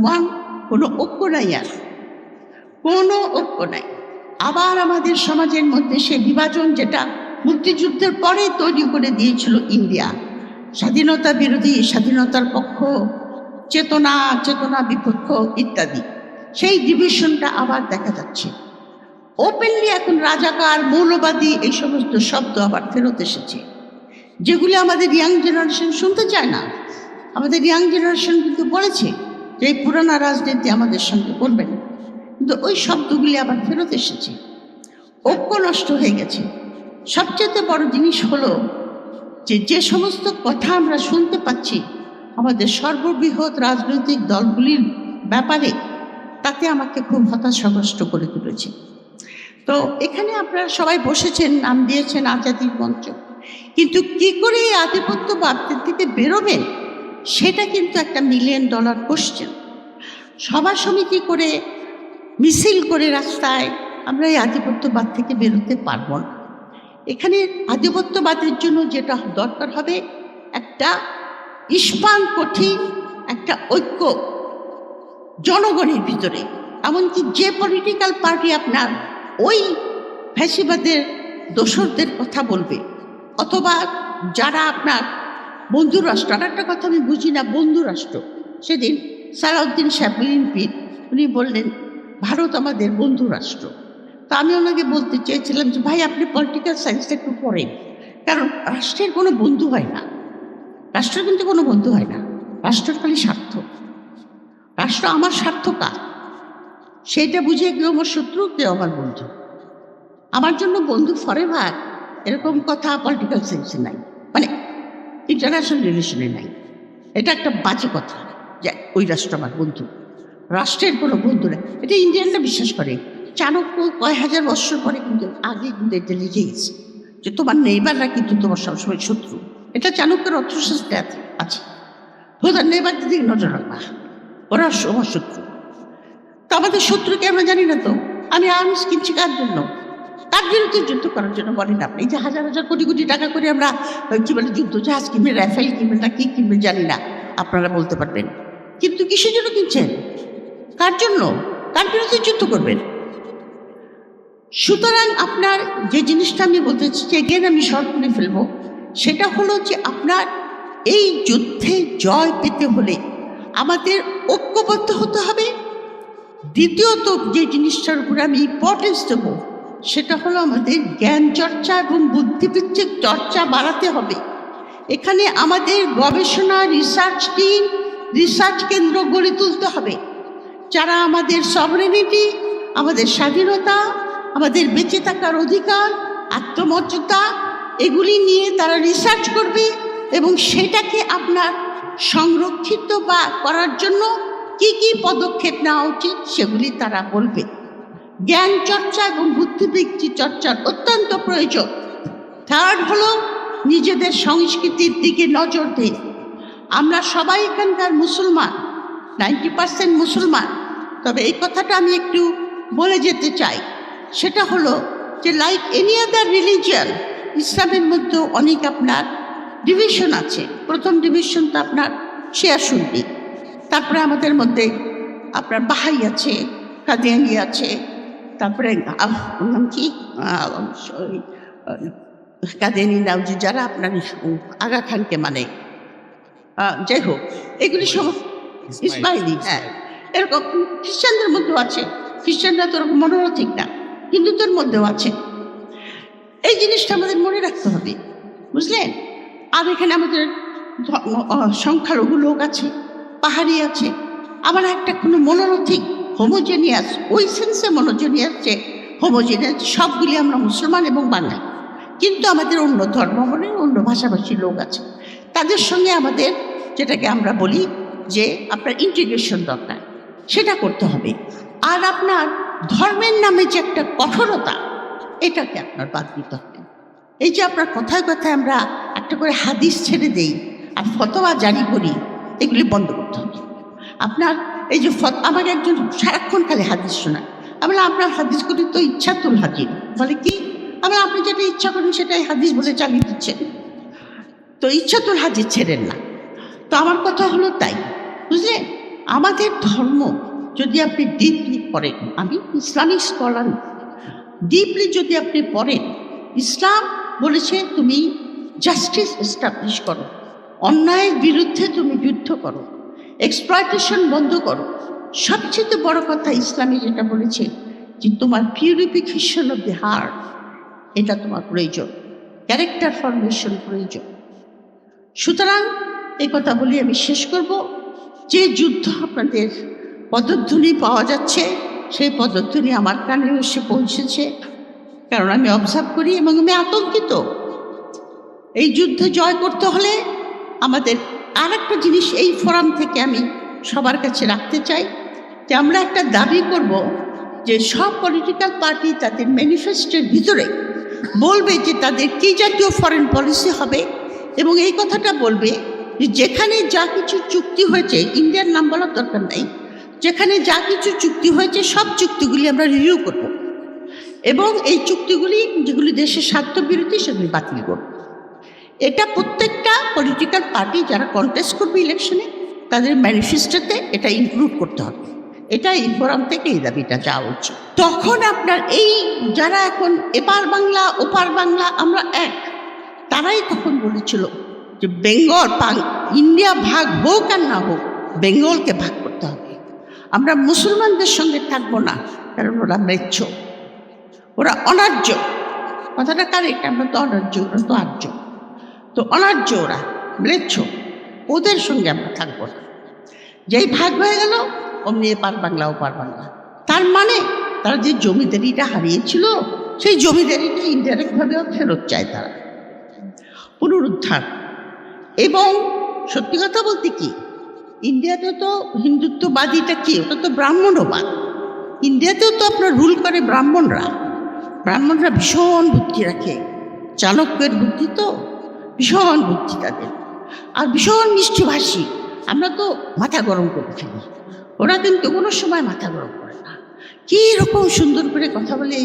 One, কোনো ঐক্য নাই, আর কোনো ঐক্য নাই। আবার আমাদের সমাজের মধ্যে সে বিভাজন যেটা মুক্তিযুদ্ধের পরে তৈরি করে দিয়েছিল ইন্ডিয়া, স্বাধীনতা বিরোধী, স্বাধীনতার পক্ষ, চেতনা চেতনা বিপক্ষ ইত্যাদি, সেই ডিভিশনটা আবার দেখা যাচ্ছে। ওপেনলি এখন রাজাকার, মৌলবাদী এই সমস্ত শব্দ আবার ফেরত এসেছে, যেগুলি আমাদের ইয়াং জেনারেশন শুনতে চায় না। আমাদের ইয়াং জেনারেশন কিন্তু বলেছে যে এই পুরানা রাজনীতি আমাদের সঙ্গে করবে না, কিন্তু ওই শব্দগুলি আবার ফেরত এসেছে। ঐক্য নষ্ট হয়ে গেছে। সবচেয়ে বড় জিনিস হলো যে সমস্ত কথা আমরা শুনতে পাচ্ছি আমাদের সর্ববৃহৎ রাজনৈতিক দলগুলির ব্যাপারে, তাতে আমাকে খুব হতাশাগ্রস্ত করে তুলেছে। তো এখানে আপনারা সবাই বসেছেন, নাম দিয়েছেন আজাদির মঞ্চ, কিন্তু কি করে এই আধিপত্যবাদ থেকে বেরোবেন সেটা কিন্তু একটা $1 মিলিয়ন কোশ্চেন। সভা সমিতি করে, মিছিল করে রাস্তায় আমরা এই আধিপত্যবাদ থেকে বেরোতে পারবো না। এখানে আধিপত্যবাদের জন্য যেটা দরকার হবে একটা ইস্পান কঠিন একটা ঐক্য জনগণের ভিতরে। এমনকি যে পলিটিক্যাল পার্টি আপনার ওই ফ্যাসিবাদের দোসরদের কথা বলবে, অথবা যারা আপনার বন্ধু রাষ্ট্র, আর একটা কথা আমি বুঝি না, বন্ধু রাষ্ট্র, সেদিন সালাউদ্দিন সাহেব বিএনপির উনি বললেন ভারত আমাদের বন্ধু রাষ্ট্র। তো আমি ওনাকে বলতে চেয়েছিলাম যে ভাই আপনি পলিটিক্যাল সায়েন্সটা একটু পড়েন, কারণ রাষ্ট্রের কোনো বন্ধু হয় না, রাষ্ট্রের কিন্তু কোনো বন্ধু হয় না, রাষ্ট্রের খালি স্বার্থ। রাষ্ট্র আমার স্বার্থ কার সেইটা বুঝে কেউ আমার শত্রু, কেউ আমার বন্ধু। আমার জন্য বন্ধু ফরএভার এরকম কথা পলিটিক্যাল সায়েন্সে নাই, মানে ইন্টারন্যাশনাল রিলেশনে নাই। এটা একটা বাজে কথা যে ওই রাষ্ট্র আমার বন্ধু, রাষ্ট্রের কোনো বন্ধু নেই। এটা ইন্ডিয়ানরা বিশ্বাস করে। চাণক্য কয় হাজার বৎসর পরে কিন্তু আগে কিন্তু এটা লিখে গেছে যে তোমার নেইবাররা কিন্তু তোমার সবসময় শত্রু। এটা চাণক্যের অর্থশাস্ত্রে আছে। তোমার নেইবারদের দিকে নজর রাখবা, ওরা আমার শত্রু। তো আমাদের শত্রুকে আমরা জানি না। তো আমি আর্মস কিনছি কার জন্য? তার বিরুদ্ধে যুদ্ধ করার জন্য বলেন আপনি। এই যে হাজার হাজার কোটি কোটি টাকা করে আমরা কি বলে যুদ্ধ জাহাজ কিনবেন, রাফেল কিনবেন না কি কিনবেন জানি না, আপনারা বলতে পারবেন। কিন্তু কিসের জন্য কিনছেন? কার জন্য? কার বিরুদ্ধে যুদ্ধ করবেন? সুতরাং আপনার যে জিনিসটা আমি বলতে চাচ্ছি, এগেন আমি শর্ট করে ফেলবো, সেটা হলো যে আপনার এই যুদ্ধে জয় পেতে হলে আমাদের ঐক্যবদ্ধ হতে হবে। দ্বিতীয়ত যে জিনিসটার উপরে আমি ইম্পর্টেন্স দেবো সেটা হলো আমাদের জ্ঞান চর্চা এবং বুদ্ধিবৃত্তিক চর্চা বাড়াতে হবে। এখানে আমাদের গবেষণা, রিসার্চ টিম, রিসার্চ কেন্দ্র গড়ে তুলতে হবে, যারা আমাদের সভরেনিটি, আমাদের স্বাধীনতা, আমাদের বেঁচে থাকার অধিকার, আত্মমর্যাদা এগুলি নিয়ে তারা রিসার্চ করবে এবং সেটাকে আপনার সংরক্ষিত বা করার জন্য কি কি পদক্ষেপ নেওয়া উচিত সেগুলি তারা বলবে। জ্ঞান চর্চা এবং বুদ্ধিবৃত্তি চর্চার অত্যন্ত প্রয়োজন। থার্ড হলো নিজেদের সংস্কৃতির দিকে নজর দিন। আমরা সবাই এখানকার মুসলমান, 90% মুসলমান। তবে এই কথাটা আমি একটু বলে যেতে চাই, সেটা হলো যে লাইক এনি আদার রিলিজিয়ান, ইসলামের মধ্যেও অনেক আপনার ডিভিশন আছে। প্রথম ডিভিশন তো আপনার শিয়া সুন্নি, তারপরে আমাদের মধ্যে আপনার বাহাই আছে, কাদিয়ানি আছে, তারপরে নাম কি কাদিয়ানি নাম যে যারা আপনার আগা খানকে মানে, যাই হোক এগুলি সব ইসমাইলি। হ্যাঁ, এরকম খ্রিস্টানদের মধ্যেও আছে। খ্রিস্টানরা তো ওরকম মনোরথিক না, হিন্দুদের মধ্যেও আছে। এই জিনিসটা আমাদের মনে রাখতে হবে, বুঝলেন? আর এখানে আমাদের সংখ্যালঘু লোক আছে, পাহাড়ি আছে, আবার একটা কোনো মনোরথিক হোমোজেনিয়াস, ওই সেন্সে মনোজেনিয়াস যে হোমোজেনিয়াস সবগুলি আমরা মুসলমান এবং বাঙালি, কিন্তু আমাদের অন্য ধর্ম মানে অন্য ভাষাভাষী লোক আছে। তাদের সঙ্গে আমাদের যেটাকে আমরা বলি যে আপনার ইন্টিগ্রেশন দরকার, সেটা করতে হবে। আর আপনার ধর্মের নামে যে একটা কঠোরতা, এটাকে আপনার বাদ দিতে হবে। এই যে আপনার কথায় কথায় আমরা একটা করে হাদিস ছেড়ে দেই আর ফতোয়া জারি করি, এগুলি বন্ধ করতে হবে। আপনার এই যে আমাকে একজন সারাক্ষণ খালি হাদিস শোনায়, আমি আপনার হাদিস করি তো ইচ্ছাতুল হাজির বলে কি, আমি আপনি যেটা ইচ্ছা করেন সেটাই হাদিস বলে চালিয়ে দিচ্ছেন, তো ইচ্ছাতুল হাজির ছেড়েন না। তো আমার কথা হলো তাই, বুঝলেন? আমাদের ধর্ম যদি আপনি ডিপলি পড়েন, আমি ইসলামিক স্কলার, ডিপলি যদি আপনি পড়েন, ইসলাম বলেছে তুমি জাস্টিস এস্টাবলিশ করো, অন্যায়ের বিরুদ্ধে তুমি যুদ্ধ করো, এক্সপ্লয়টেশন বন্ধ করো। সবচেয়ে বড় কথা ইসলামে যেটা বলেছে যে তোমার পিউরিফিকেশন অফ দি হার্ট, এটা তোমার প্রয়োজন, ক্যারেক্টার ফরমেশন প্রয়োজন। সুতরাং এই কথা বলি আমি শেষ করব, যে যুদ্ধ আপনাদের পদধ্বনি পাওয়া যাচ্ছে, সেই পদধ্বনি আমার কানে এসে পৌঁছেছে, কারণ আমি অবজার্ভ করি এবং আমি আতঙ্কিত। এই যুদ্ধ জয় করতে হলে আমাদের আর একটা জিনিস এই ফোরাম থেকে আমি সবার কাছে রাখতে চাই, যে আমরা একটা দাবি করব যে সব পলিটিক্যাল পার্টি তাদের ম্যানিফেস্টোর ভিতরে বলবে যে তাদের কী জাতীয় ফরেন পলিসি হবে, এবং এই কথাটা বলবে যে যেখানে যা কিছু চুক্তি হয়েছে, ইন্ডিয়ার নাম বলার দরকার নেই, যেখানে যা কিছু চুক্তি হয়েছে সব চুক্তিগুলি আমরা রিভিউ করব, এবং এই চুক্তিগুলি যেগুলি দেশের স্বার্থ বিরোধী সেগুলি বাতিল করব। এটা প্রত্যেকটা পলিটিক্যাল পার্টি যারা কন্টেস্ট করবে ইলেকশনে তাদের ম্যানিফেস্টোতে এটা ইনক্লুড করতে হবে। এটা এই ফোরাম থেকে এই দাবিটা যাওয়া উচিত। তখন আপনার এই যারা এখন এপার বাংলা ওপার বাংলা আমরা এক, তারাই তখন বলেছিল যে বেঙ্গল ইন্ডিয়া ভাগ হোক আর না হোক, বেঙ্গলকে ভাগ করতে হবে। আমরা মুসলমানদের সঙ্গে থাকবো না, কারণ ওরা ম্লেচ্ছ, ওরা অনার্য। কথাটা কারেক্ট, আমরা তো অনার্য, ওরা তো আর্য, তো অনার্য, ওরা ম্লেচ্ছ, ওদের সঙ্গে আমরা থাকবো না। যেই ভাগ হয়ে গেল অমনি এপার বাংলা ওপার বাংলা। তার মানে তারা যে জমিদারিটা হারিয়েছিল সেই জমিদারিটা ইনডাইরেক্টভাবেও ফেরত চায় তারা, পুনরুদ্ধার। এবং সত্যি কথা বলতে কি, ইন্ডিয়াতে তো হিন্দুত্ববাদীটা কি, ওটা তো ব্রাহ্মণবাদ। ইন্ডিয়াতেও তো আপনার রুল করে ব্রাহ্মণরা। ব্রাহ্মণরা ভীষণ বুদ্ধি রাখে, চাণক্যের বুদ্ধি, তো ভীষণ বুদ্ধি তাদের, আর ভীষণ মিষ্টিভাষী। আমরা তো মাথা গরম করে ফেলি, ওরা কিন্তু কোনো সময় মাথা গরম করে না, কী রকম সুন্দর করে কথা বলে।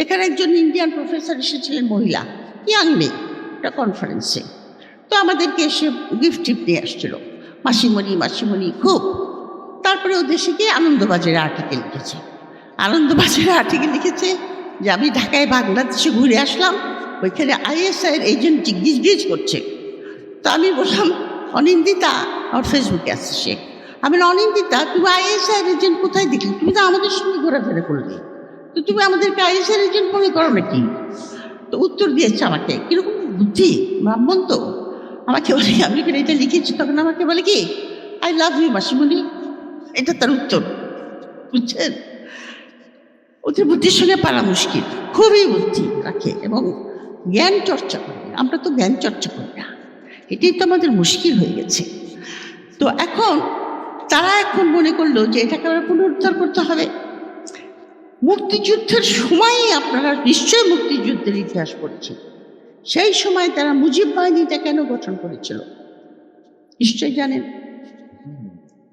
এখানে একজন ইন্ডিয়ান প্রফেসর এসেছিলেন, মহিলা, ইয়াং মেয়ে, একটা কনফারেন্সে, তো আমাদেরকে এসে গিফট টিফট নিয়ে আসছিল, মাসিমণি মাসিমণি খুব। তারপরে ও দেশে গিয়ে আনন্দবাজারে আর্টিকেল লিখেছে, আনন্দবাজারে আর্টিকেল লিখেছে যে আমি ঢাকায় বাংলাদেশে ঘুরে আসলাম, ওইখানে আইএসআইয়ের এজেন্ট জিজ্ঞেস করছে। তো আমি বললাম, অনিন্দিতা, আমার ফেসবুকে আসছে সে, আমি অনিন্দিতা তুমি আইএসআইয়ের এজেন্ট কোথায় দেখলি? তুমি তো আমাদের সঙ্গে ঘোরাফেরা করলে, তো তুমি আমাদেরকে আইএসআইয়ের এজেন্ট মনে করো নাকি? তো উত্তর দিয়েছে আমাকে, কীরকম বুদ্ধি, ব্রাহ্মণ তো, আমাকে বলে আমি এখানে এটা লিখেছি, তখন আমাকে বলে কি আই লাভ ইউ মাসিমণি, এটা তার উত্তর, বুঝছেন? ওদের বুদ্ধির সঙ্গে পারা মুশকিল, খুবই বুদ্ধি রাখে এবং জ্ঞান চর্চা করে। আমরা তো জ্ঞান চর্চা করি না, এটাই তো আমাদের মুশকিল হয়ে গেছে। তো তারা এখন মনে করলো যে এটাকে আমরা পুনরুদ্ধার করতে হবে। মুক্তিযুদ্ধের সময়ই আপনারা নিশ্চয়ই মুক্তিযুদ্ধের ইতিহাস পড়েছেন, সেই সময় তারা মুজিব বাহিনীটা কেন গঠন করেছিল নিশ্চয়ই জানেন।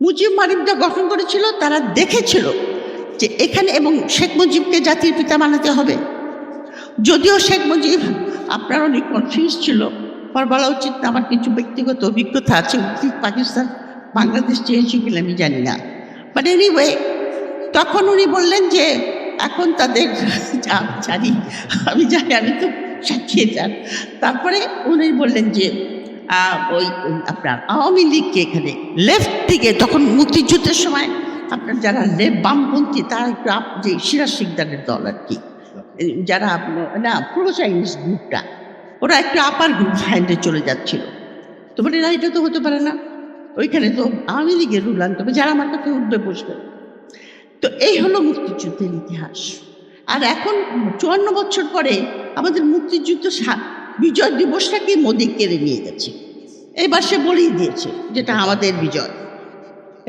মুজিব বাহিনীটা গঠন করেছিল, তারা দেখেছিল যে এখানে, এবং শেখ মুজিবকে জাতির পিতা বানাতে হবে। যদিও শেখ মুজিব আপনার অনেক কনফিউজ ছিল, আমার বলা উচিত না, আমার কিছু ব্যক্তিগত অভিজ্ঞতা আছে, পাকিস্তান বাংলাদেশ চেয়েছি কিনা আমি জানি না, বাট এনিওয়ে তখন উনি বললেন যে এখন তাদের জানি, আমি জানি, আমি তো সাক্ষী যান। তারপরে উনি বললেন যে ওই আপনার আওয়ামী লীগকে এখানে লেফট দিকে, তখন মুক্তিযুদ্ধের সময় আপনার যারা বামপন্থী তারা একটু যে সিরাজ শিকদারের দল আর কি, যারা না পুরো চাইনিজ গ্রুপটা, ওরা একটু আপার গ্রুপ হ্যান্ডে চলে যাচ্ছিল। তো বলে না, এটা তো হতে পারে না, ওইখানে তো আওয়ামী লীগের রুল আনতে হবে, যারা আমার কাছে উঠবে বসবে। তো এই হলো মুক্তিযুদ্ধের ইতিহাস। আর এখন 54 বছর পরে আমাদের মুক্তিযুদ্ধ বিজয় দিবসটাকে মোদি কেড়ে নিয়ে গেছে। এবার সে বলেই দিয়েছে যেটা আমাদের বিজয়,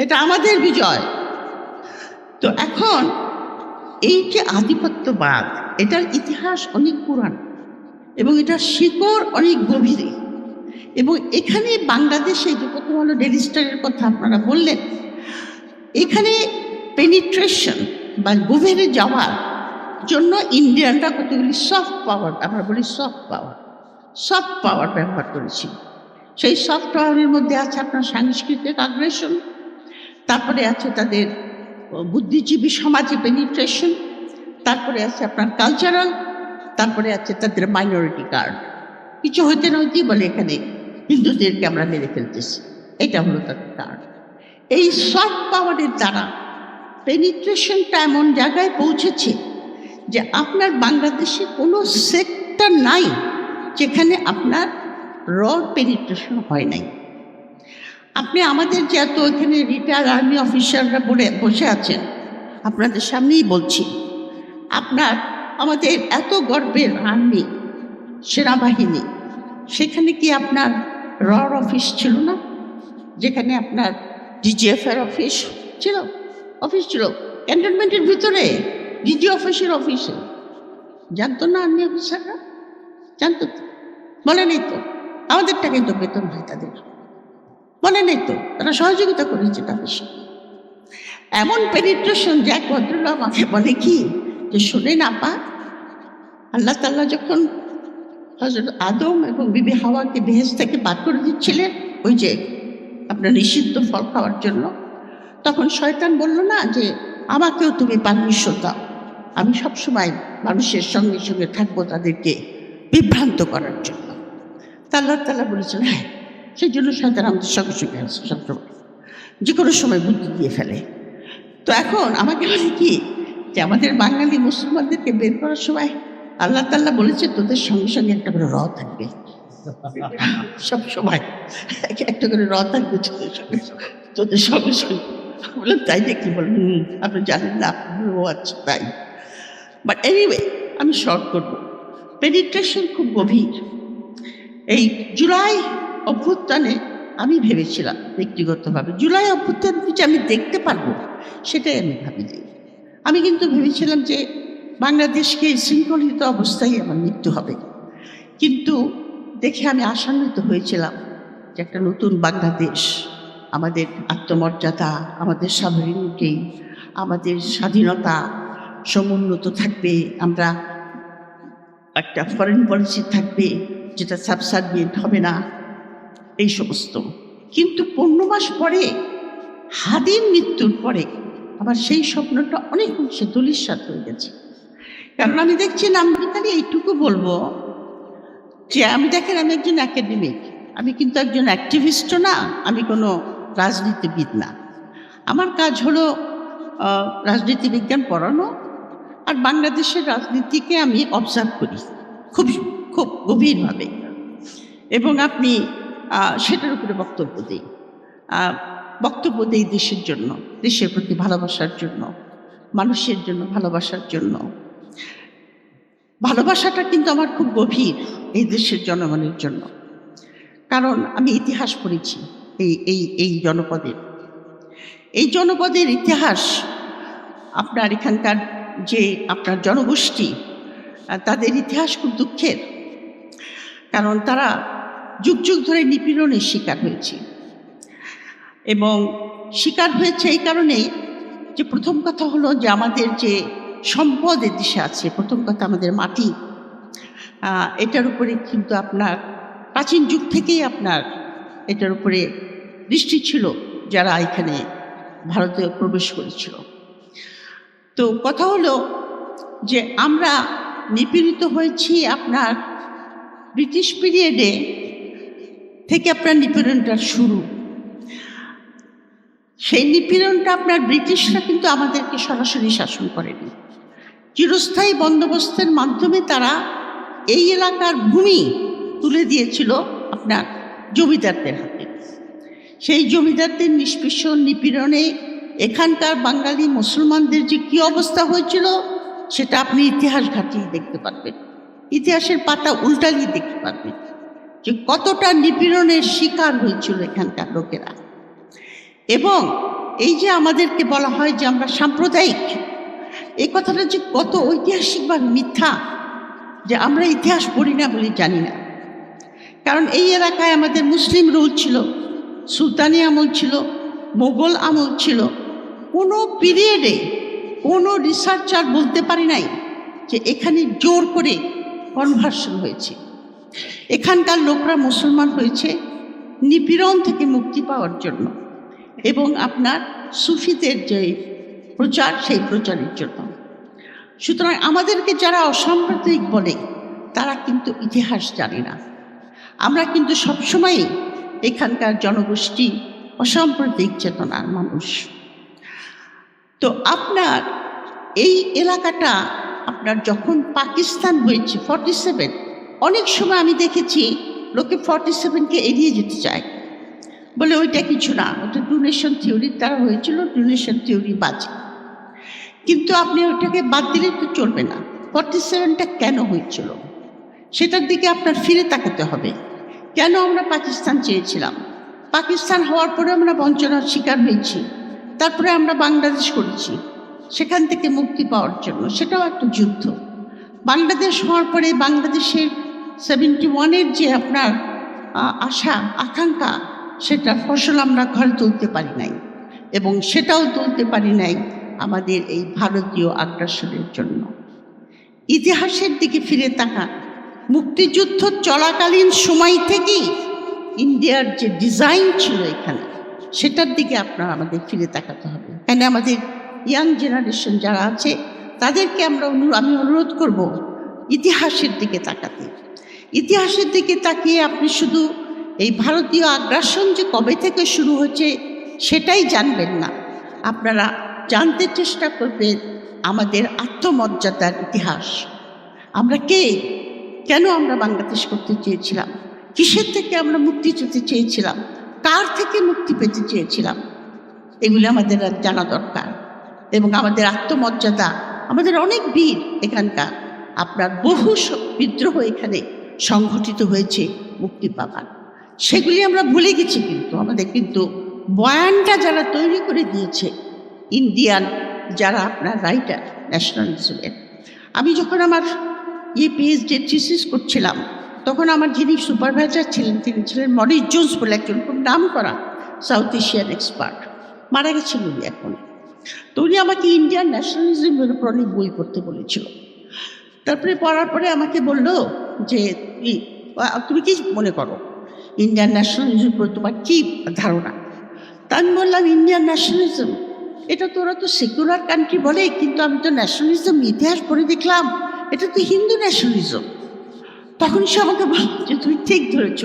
এটা আমাদের বিজয়। তো এখন এই যে আধিপত্যবাদ, এটার ইতিহাস অনেক পুরানো এবং এটার শিকড় অনেক গভীরে। এবং এখানে বাংলাদেশে যে প্রথম হলো ডেইলি স্টারের কথা আপনারা বললেন, এখানে পেনিট্রেশন বা গভীরে যাওয়ার জন্য ইন্ডিয়ানরা কতগুলি সফট পাওয়ার, আমরা বলি সফট পাওয়ার ব্যবহার করেছি। সেই সফট পাওয়ারের মধ্যে আছে আপনার সাংস্কৃতিক আগ্রাসন, তারপরে আছে তাদের বুদ্ধিজীবী সমাজে পেনিট্রেশন, তারপরে আছে আপনার কালচারাল, তারপরে আছে তাদের মাইনরিটি কার্ড। কিছু হইতে না হইতেই বলে এখানে হিন্দুদেরকে আমরা মেরে ফেলতেছি, এটা হলো তাদের কার্ড। এই সফট পাওয়ারের দ্বারা পেনিট্রেশনটা এমন জায়গায় পৌঁছেছে যে আপনার বাংলাদেশে কোনো সেক্টর নাই যেখানে আপনার র পেনিট্রেশন হয় নাই। আপনি আমাদের যে এত এখানে রিটায়ার্ড আর্মি অফিসাররা বসে আছেন, আপনাদের সামনেই বলছি, আমাদের এত গর্বের আর্মি সেনাবাহিনী, সেখানে কি আপনার র অফিস ছিল না? যেখানে আপনার ডিজিএফের অফিস ছিল, ক্যান্টনমেন্টের ভিতরে ডিজি অফিসের অফিসে। জানতো না আর্মি অফিসাররা? জানতো তো? বলে নেই তো? আমাদের টাকায় তো বেতন হয় তাদের, মনে নেই তো? তারা সহযোগিতা করেছে তাদের সাথে। এমন পেনিট্রেশন যে এক ভদ্রলোক আমাকে বলে কি যে, শোনেন আপা, আল্লাহ তাআলা যখন হযরত আদম এবং বিবি হাওয়াকে বেহেশত থেকে বাদ করে দিচ্ছিলেন ওই যে আপনার নিষিদ্ধ ফল খাওয়ার জন্য, তখন শয়তান বলল না যে আমাকেও তুমি পারমিশন দাও, আমি সবসময় মানুষের সঙ্গে সঙ্গে থাকবো তাদেরকে বিভ্রান্ত করার জন্য। তা আল্লাহ তাআলা বলেছেন হ্যাঁ, সেই জন্য শয়তান আমাদের সঙ্গে সঙ্গে আছে, সবসময় যে কোনো সময় বুদ্ধি দিয়ে ফেলে। তো এখন আমাকে বলে কি যে আমাদের বাঙালি মুসলমানদেরকে বের করার সময় আল্লাহ তাআলা বলেছে তোদের সঙ্গে সঙ্গে একটা করে র থাকবে, সব সময় একটা করে র থাকবে তোদের সঙ্গে সঙ্গে। বললাম তাই নাকি? বলবেন আপনি জানেন না? ও আচ্ছা তাই। বাট এনিওয়ে, আমি শর্ট করব। পেনিট্রেশন খুব গভীর। এই জুলাই অভ্যুত্থানে আমি ভেবেছিলাম ব্যক্তিগতভাবে জুলাই অভ্যুত্থান যে আমি দেখতে পারবো, সেটাই আমি ভাবিনি। আমি কিন্তু ভেবেছিলাম যে বাংলাদেশকে শৃঙ্খলিত অবস্থায় আমার মৃত্যু হবে, কিন্তু দেখে আমি আশান্বিত হয়েছিলাম যে একটা নতুন বাংলাদেশ, আমাদের আত্মমর্যাদা, আমাদের সাবরিনিটি, আমাদের স্বাধীনতা সমুন্নত থাকবে, আমরা একটা ফরেন পলিসি থাকবে যেটা সাবসার্ভিয়েন্ট হবে না, এই সমস্ত। কিন্তু 15 মাস পরে, হাদির মৃত্যুর পরে আমার সেই স্বপ্নটা অনেক অংশে ধূলিসাৎ হয়ে গেছে। কারণ আমি দেখছি না, আমি খালি এইটুকু বলবো যে আমি দেখেন আমি একজন একাডেমিক, আমি কিন্তু একজন অ্যাক্টিভিস্টও না, আমি কোনো রাজনীতিবিদ না। আমার কাজ হলো রাজনীতি বিজ্ঞান পড়ানো, আর বাংলাদেশের রাজনীতিকে আমি অবজার্ভ করি খুব খুব গভীরভাবে, এবং আপনি সেটার উপরে বক্তব্য দিই দেশের জন্য, দেশের প্রতি ভালোবাসার জন্য, মানুষের জন্য ভালোবাসার জন্য। ভালোবাসাটা কিন্তু আমার খুব গভীর এই দেশের জনগণের জন্য, কারণ আমি ইতিহাস পড়েছি এই জনপদের ইতিহাস। আপনার এখানকার যে আপনার জনগোষ্ঠী, তাদের ইতিহাস খুব দুঃখের, কারণ তারা যুগ যুগ ধরে নিপীড়নের শিকার হয়েছে। এবং শিকার হয়েছে এই কারণেই যে প্রথম কথা হলো যে আমাদের যে সম্পদ এ দেশে আছে, প্রথম কথা আমাদের মাটি, এটার উপরে কিন্তু আপনার প্রাচীন যুগ থেকেই আপনার এটার উপরে দৃষ্টি ছিল যারা এখানে ভারতে প্রবেশ করেছিল। তো কথা হলো যে আমরা নিপীড়িত হয়েছি আপনার ব্রিটিশ পিরিয়ডে থেকে, আপনার নিপীড়নটা শুরু। সেই নিপীড়নটা আপনার ব্রিটিশরা কিন্তু আমাদেরকে সরাসরি শাসন করেনি, চিরস্থায়ী বন্দোবস্তের মাধ্যমে তারা এই এলাকার ভূমি তুলে দিয়েছিল আপনার জমিদারদের হাতে। সেই জমিদারদের নিষ্পেষণ নিপীড়নে এখানকার বাঙালি মুসলমানদের যে কী অবস্থা হয়েছিল সেটা আপনি ইতিহাস ঘাঁটিয়ে দেখতে পারবেন, ইতিহাসের পাতা উল্টালিয়ে দেখতে পারবেন যে কতটা নিপীড়নের শিকার হয়েছিল এখানকার লোকেরা। এবং এই যে আমাদেরকে বলা হয় যে আমরা সাম্প্রদায়িক, এই কথাটা যে কত ঐতিহাসিকভাবে মিথ্যা, যে আমরা ইতিহাস পড়ি না বলে জানি না। কারণ এই এলাকায় আমাদের মুসলিম রুল ছিল, সুলতানি আমল ছিল, মোগল আমল ছিল। কোনো পিরিয়ডে কোনো রিসার্চার বলতে পারি নাই যে এখানে জোর করে কনভার্সন হয়েছে। এখানকার লোকরা মুসলমান হয়েছে নিপীড়ন থেকে মুক্তি পাওয়ার জন্য এবং আপনার সুফিদের যে প্রচার, সেই প্রচারের জন্য। সুতরাং আমাদেরকে যারা অসাম্প্রদায়িক বলে তারা কিন্তু ইতিহাস জানে না। আমরা কিন্তু সবসময় এখানকার জনগোষ্ঠী অসাম্প্রদায়িক চেতনার মানুষ। তো আপনার এই এলাকাটা আপনার যখন পাকিস্তান হয়েছে 47, অনেক সময় আমি দেখেছি লোকে 47কে এড়িয়ে যেতে চায়, বলে ওইটা কিছু না, ওটা ডোনেশন থিওরির দ্বারা হয়েছিল, ডোনেশন থিওরি বাজে। কিন্তু আপনি ওইটাকে বাদ দিলে তো চলবে না। 47টা কেন হয়েছিল সেটার দিকে আপনার ফিরে তাকাতে হবে। কেন আমরা পাকিস্তান চেয়েছিলাম? পাকিস্তান হওয়ার পরে আমরা বঞ্চনার শিকার হয়েছি, তারপরে আমরা বাংলাদেশ করেছি সেখান থেকে মুক্তি পাওয়ার জন্য, সেটাও একটা যুদ্ধ। বাংলাদেশ হওয়ার পরে বাংলাদেশের 71-এর যে আপনার আশা আকাঙ্ক্ষা, সেটার ফসল আমরা ঘরে তুলতে পারি নাই, এবং সেটাও তুলতে পারি নাই আমাদের এই ভারতীয় আগ্রাসনের জন্য। ইতিহাসের দিকে ফিরে তাকান, মুক্তিযুদ্ধ চলাকালীন সময় থেকেই ইন্ডিয়ার যে ডিজাইন ছিল এখানে, সেটার দিকে আপনার আমাদের ফিরে তাকাতে হবে। কেন আমাদের ইয়াং জেনারেশন যারা আছে তাদেরকে আমি অনুরোধ করব ইতিহাসের দিকে তাকাতে। ইতিহাসের দিকে তাকিয়ে আপনি শুধু এই ভারতীয় আগ্রাসন যে কবে থেকে শুরু হচ্ছে সেটাই জানবেন না, আপনারা জানতে চেষ্টা করবেন আমাদের আত্মমর্যাদার ইতিহাস। আমরা কে, কেন আমরা বাংলাদেশ করতে চেয়েছিলাম, কিসের থেকে আমরা মুক্তি পেতে চেয়েছিলাম, কার থেকে মুক্তি পেতে চেয়েছিলাম, এগুলো আমাদের জানা দরকার। এবং আমাদের আত্মমর্যাদা, আমাদের অনেক বীর এখানকার, আপনার বহু বিদ্রোহ এখানে সংঘটিত হয়েছে মুক্তি পাবার, সেগুলি আমরা ভুলে গেছি। কিন্তু আমাদের কিন্তু বয়ানটা যারা তৈরি করে দিয়েছে ইন্ডিয়ান যারা আপনার রাইটার ন্যাশনালিজমের, আমি যখন আমার পিএইচডি থিসিস করছিলাম তখন আমার যিনি সুপারভাইজার ছিলেন তিনি ছিলেন মরিস জোন্স বলে একজন খুব নাম করা সাউথ এশিয়ান এক্সপার্ট, মারা গেছেন উনি এখন। তো উনি আমাকে ইন্ডিয়ান ন্যাশনালিজমের উপর অনেক বই পড়তে বলেছিল। তারপরে পড়ার পরে আমাকে বলল যে তুমি কি মনে করো ইন্ডিয়ান ন্যাশনালিজম উপর তোমার কী ধারণা? তা আমি বললাম ইন্ডিয়ান ন্যাশনালিজম এটা তো ওরা তো সেকুলার কান্ট্রি বলে, কিন্তু আমি তো ন্যাশনালিজম ইতিহাস পড়ে দেখলাম এটা তো হিন্দু ন্যাশনালিজম। তখন সে আমাকে বলল যে তুমি ঠিক ধরেছ,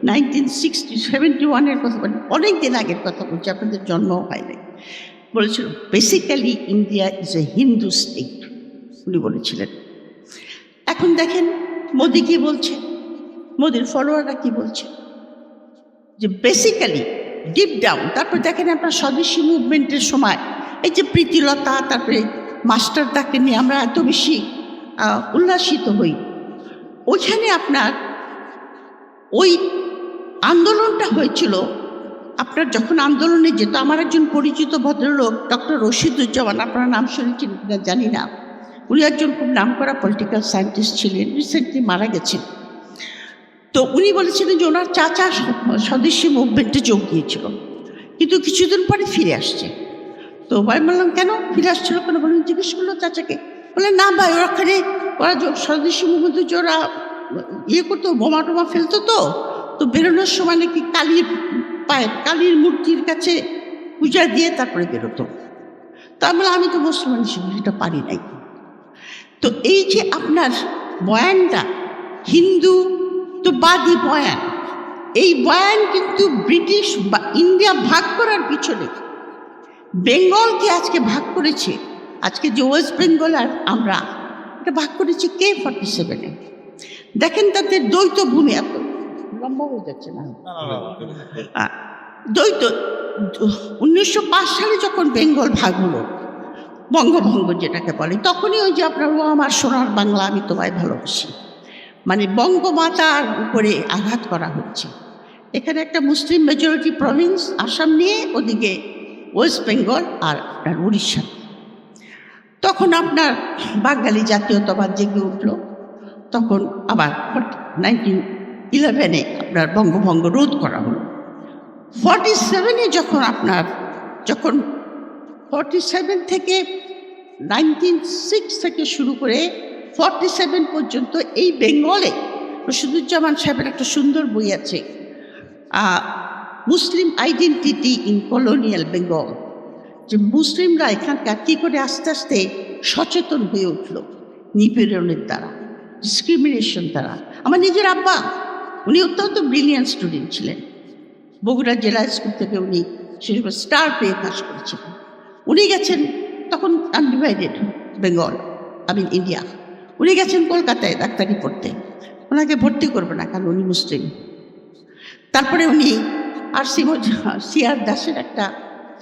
1971-এর কথা বলি, অনেক দিন আগের কথা বলছি, আপনাদের জন্মও হয়নি। বলেছিল basically India is a Hindu state, উনি বলেছিলেন। এখন দেখেন মোদি কি বলছে, মোদির ফলোয়াররা কি বলছে, যে বেসিক্যালি ডিপ ডাউন। তারপর দেখেন আপনার স্বদেশী মুভমেন্টের সময় এই যে প্রীতিলতা, তারপরে মাস্টারদাকে নিয়ে আমরা এত বেশি উল্লাসিত হই, ওইখানে আপনার ওই আন্দোলনটা হয়েছিল। আপনার যখন আন্দোলনে যেত, আমার একজন পরিচিত ভদ্রলোক ডক্টর রশিদুজ্জামান, আপনার নাম শুনেছেন কিনা জানি না, উনি একজন খুব নামকরা পলিটিক্যাল সায়েন্টিস্ট ছিলেন, রিসেন্টলি মারা গেছেন। তো উনি বলেছিলেন যে ওনার চাচা স্বদেশী মুভমেন্টে যোগ দিয়েছিল, কিন্তু কিছুদিন পরে ফিরে আসছে। তো ভাই বললাম কেন ফিরে আসছিল, কেন বললেন, জিজ্ঞেস করলো চাচাকে, বলে না ভাই ওরা স্বদেশী মুভমেন্টে ওরা করতো, বোমা টোমা ফেলতো, তো বেরোনোর সময় নাকি কালীর মূর্তির কাছে পূজা দিয়ে তারপরে বেরোতো। তা বলে আমি তো মুসলমান হিসেবে সেটা পারি নাই। তো এই যে আপনার বয়ানটা হিন্দু তো বাদী বয়ান, এই বয়ান কিন্তু ব্রিটিশ বা ইন্ডিয়া ভাগ করার পিছনে বেঙ্গলকে আজকে ভাগ করেছে। আজকে যে ওয়েস্ট বেঙ্গল আর আমরা এটা ভাগ করেছি কে 47-এ। দেখেন তাদের দ্বৈত ভূমি, এত লম্বা হয়ে যাচ্ছে না, দ্বৈত 1905 সালে যখন বেঙ্গল ভাগ হলো, বঙ্গভঙ্গ যেটাকে বলে, তখনই ওই যে আপনার আমার সোনার বাংলা আমি তোমায় ভালোবাসি, মানে বঙ্গমাতার উপরে আঘাত করা হচ্ছে। এখানে একটা মুসলিম মেজরিটি প্রভিন্স আসাম নিয়ে, ওদিকে ওয়েস্ট বেঙ্গল আর আপনার উড়িষ্যা। তখন আপনার বাঙালি জাতীয়তাবাদ জেগে উঠল। তখন আবার 1911-এ আপনার বঙ্গভঙ্গ রোধ করা হলো। 47-এ যখন 47 থেকে 1906 থেকে শুরু করে 47 পর্যন্ত এই বেঙ্গলে রশিদুজ্জামান সাহেবের একটা সুন্দর বই আছে, মুসলিম আইডেন্টিটি ইন কলোনিয়াল বেঙ্গল। যে মুসলিমরা এখানকার কী করে আস্তে আস্তে সচেতন হয়ে উঠল নিপীড়নের দ্বারা, ডিসক্রিমিনেশন দ্বারা। আমার নিজের আব্বা, উনি অত্যন্ত ব্রিলিয়ান্ট স্টুডেন্ট ছিলেন। বগুড়া জেলা স্কুল থেকে উনি সেই স্টার পেয়ে পাস করেছিলেন। উনি গেছেন তখন আনডিভাইডেড বেঙ্গল, ইন্ডিয়া। উনি গেছেন কলকাতায় ডাক্তারি পড়তে, ওনাকে ভর্তি করবে না কারণ উনি মুসলিম। তারপরে উনি সিআর দাসের একটা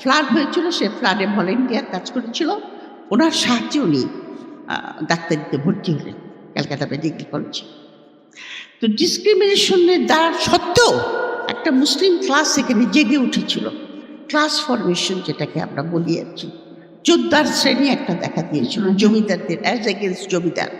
ফ্লাড হয়েছিল, সে ফ্লাডে ভলেন্টিয়ার কাজ করেছিল, ওনার সাহায্যে উনি ডাক্তারিতে ভর্তি হলেন ক্যালকাটা মেডিকেল কলেজে। তো ডিসক্রিমিনেশনের দ্বারা সত্ত্বেও একটা মুসলিম ক্লাস এখানে জেগে উঠেছিল, ক্লাস ফরমেশন যেটাকে আমরা বলি আর কি। যোদ্ধার শ্রেণী একটা দেখা দিয়েছিল জমিদারদের, অ্যাজ এগেন্স্ট জমিদার।